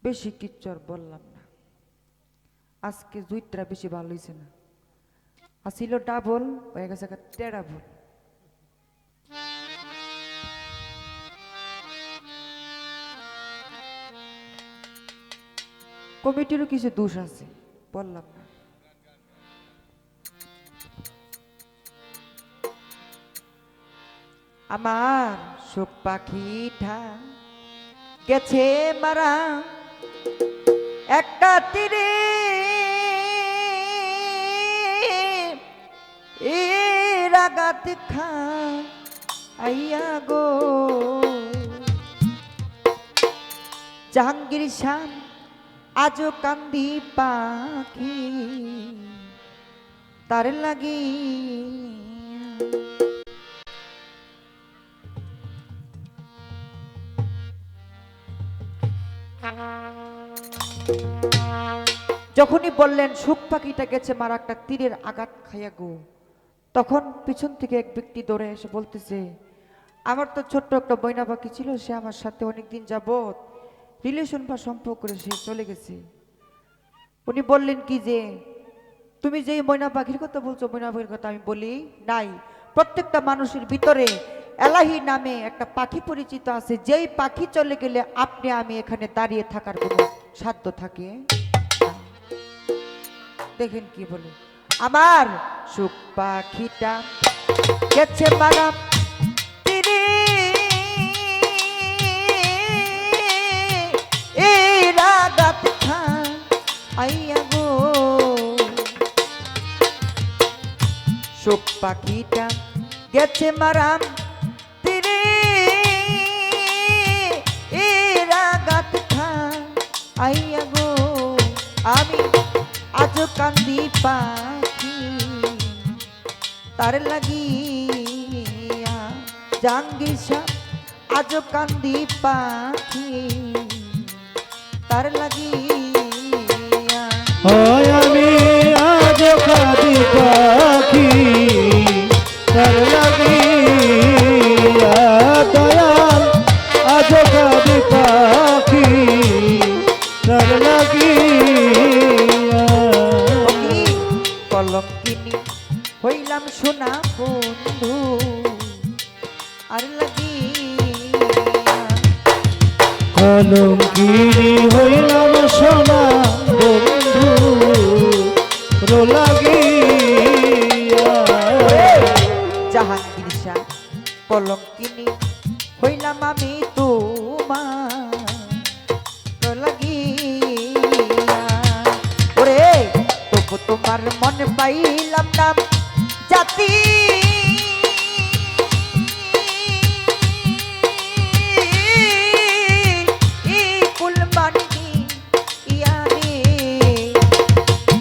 বেশি কিচ্ছু আর বললাম না। আজকে দুইটা বেশি ভালো হয়েছে না, আসিল ডাবল হয়ে গেছে তেরাবল। কমিটিরও কিছু দোষ আছে, বললাম না। আমার সুখ পাখিটা গেছে মারা একটা তীরে, রাগাত খা আইয়া গো। জাহাঙ্গীর শাম আজও কান্দি পাখি তার লাগি। যখনই বললেন সুখ পাখিটা গেছে মারা একটা তীরের আঘাত খাইয়া গো, তখন পিছন থেকে এক ব্যক্তি দৌড়ে এসে বলতেছে, আমার তো ছোট্ট একটা ময়না পাখি ছিল, সে আমার সাথে অনেকদিন যাবত রিলেশন বা সম্পর্ক করে সে চলে গেছে। উনি বললেন কি যে তুমি যেই ময়না পাখির কথা বলছো, ময়না পাখির কথা আমি বলি নাই। প্রত্যেকটা মানুষের ভিতরে এলাহি নামে একটা পাখি পরিচিত আছে, যেই পাখি চলে গেলে আপনি আমি এখানে দাঁড়িয়ে থাকার কোনো সাধ্য থাকে না। দেখেন কি বলে, আমার সুখ পাখিটা গেছে মারা তীরে, এই রাগাত খা আইয়া গো। সুখ পাখিটা গেছে মারা তীরে, এই রাগাত খা আইয়া গো। আমি আজ কান্দি পাখি তার লাগিয়া, জাহাঙ্গীর শাহ আজ কান্দি পাখি তার লাগিয়া। আমি আজ কাঁদি পাখি তার লাগিয়া, দয়াল আজ কাঁদি পাখি তার লাগিয়া। কলঙ্কিনী হইলাম সোনা বন্ধু আর লাগিয়া। কলঙ্কিনী হইলাম সোনা বন্ধু লাগিয়া। জাহাঙ্গীর শাহ কলঙ্কিনী হইলাম আমি তোমার লাগিয়া। ওরে তবু তোমার মনে পাইলাম না জাতি,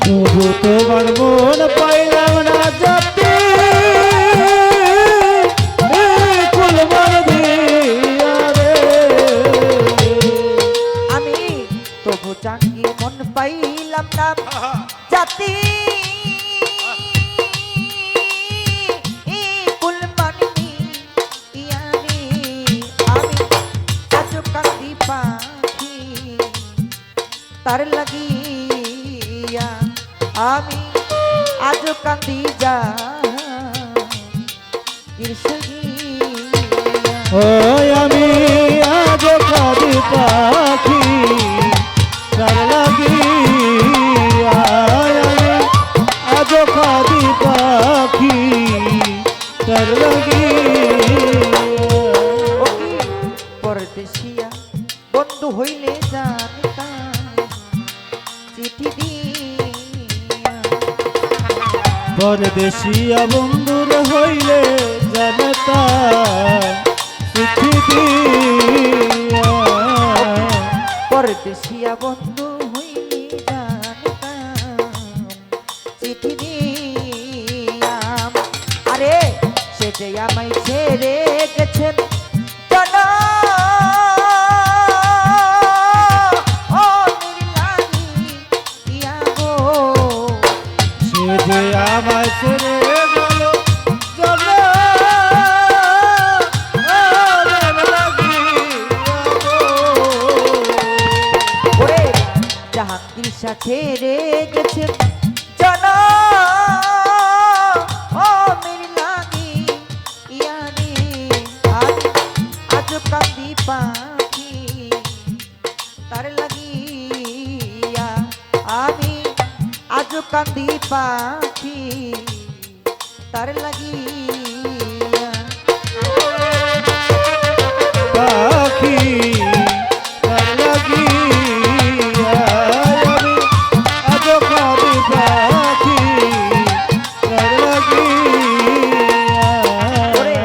তবু তোমার মন পাইলাম না যাতে কুলবার দিয়া রে। আমি তবু জাহাঙ্গীর মন পাইলাম না জাতি, আমি আজ কান্দি পাখি তার লাগিয়া, আমি আজ কান্দি আমি আজ কাঁদি পাখি তার লাগিয়া, আমি আজ কাঁদি পাখি তার লাগিয়া। পরদেশিয়া বন্ধু হইলে জানতাম চিঠি দিয়া। পরদেশিয়া বন্ধুর হইলে জানতাম চিঠি দিয়া। পরদেশিয়া বন্ধু হইলে জানতাম চিঠি দিয়াম। আরে সে যে আমায় ছেড়ে গেছেন জানা, সে যে আমায় ছেড়ে গেল জানা, ওরে আশা ছেড়ে গেছে জন ও মেরি লাগি ইয়ারে আমি আজ কান্দি পাখি তার লাগিয়া আমি আজ কান্দি পাখি তার লাগিয়া পাখি তার লাগিয়া আমি আজ কাঁদি পাখি তার লাগিয়া ওরে,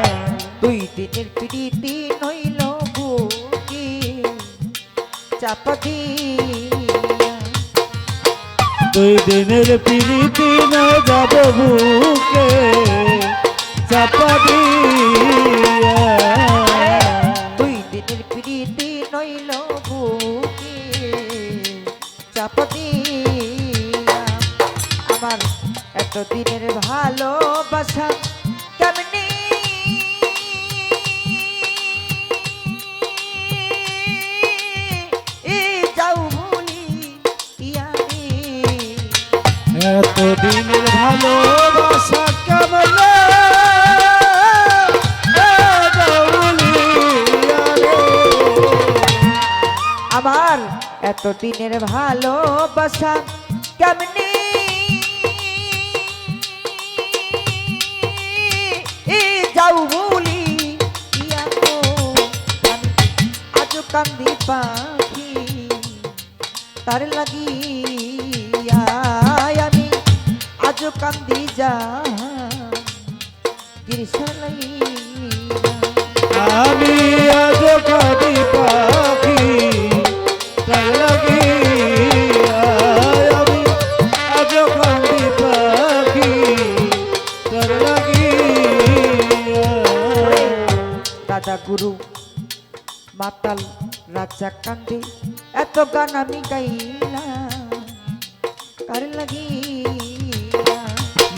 দুই দিনের পিড়িতি নইল বুকি চাপা দিয়া দুই দিনের পিড়িতি না যাব বুকে চাপা দিয়া দুই দিনের পিড়িতি নইল বুকি চাপা দিয়া আমার এত দিনের ভালোবাসা কেমনি যাও ভুলি ইয়ারে এত দিনের ভালোবাসা কেমন আমার এত দিনের ভালোবাসা কেমনি যাও ভুলি ইয়াগো আমি আজ কান্দি পাখি তার লাগিয়া আমি আজ কান্দি যা গিরিশা লাইয়া আমি আজ কাঁদি পাখি তার লাগিয়া আমি আজ কাঁদি পাখি তার লাগিয়া দাদা গুরু মাতাল রাজা কান্দে এত গান আমি গাইলাম কার লাগিয়া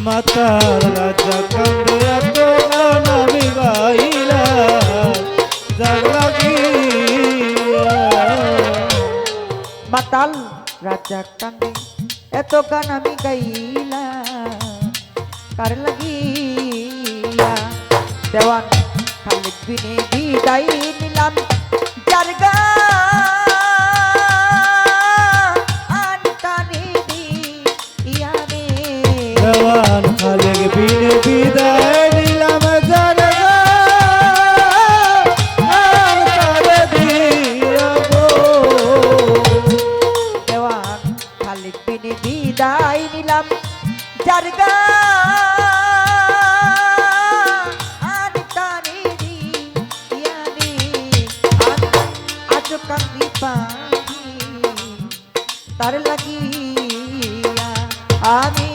মাতার রাজা কান্দে এত গান আমি গাইলা যার লাগিয়া মাতাল রাজা কান্দে এত গান আমি গাইলাম কার লাগিয়া দেওয়ান খালিদ বিনে বিদায় নিলাম যার গান টানে দিয়া রে দেওয়ান খালেক বিনে বিদায় নিলাম যার গান তারে দিয়া গো। দেওয়ান খালিদ বিনে বিদায় নিলাম যার গান টানে দিয়া রে আজ কান্দি পাখি তার লাগিয়া আমি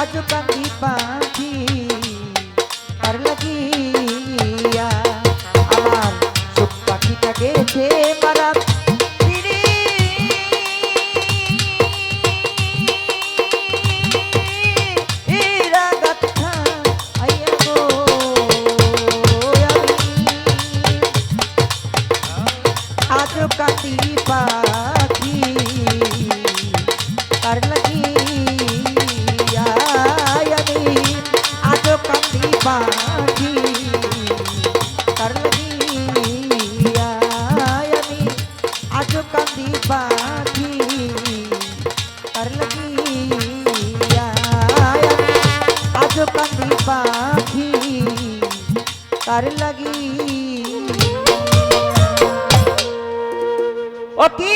আজ কান্দি পাখি তার লাগিয়া আমার সুখ পাখিটা গেছে মারা ফিরে এরা গাথা আইয়া গো আজ কান্দি পাখি তার লাগিয়া আমি আজ কান্দি পাখি তার লাগিয়া আমি আজ কান্দি পাখি তার লাগিয়া আজ কান্দি পাখি তার লাগিয়া ও কি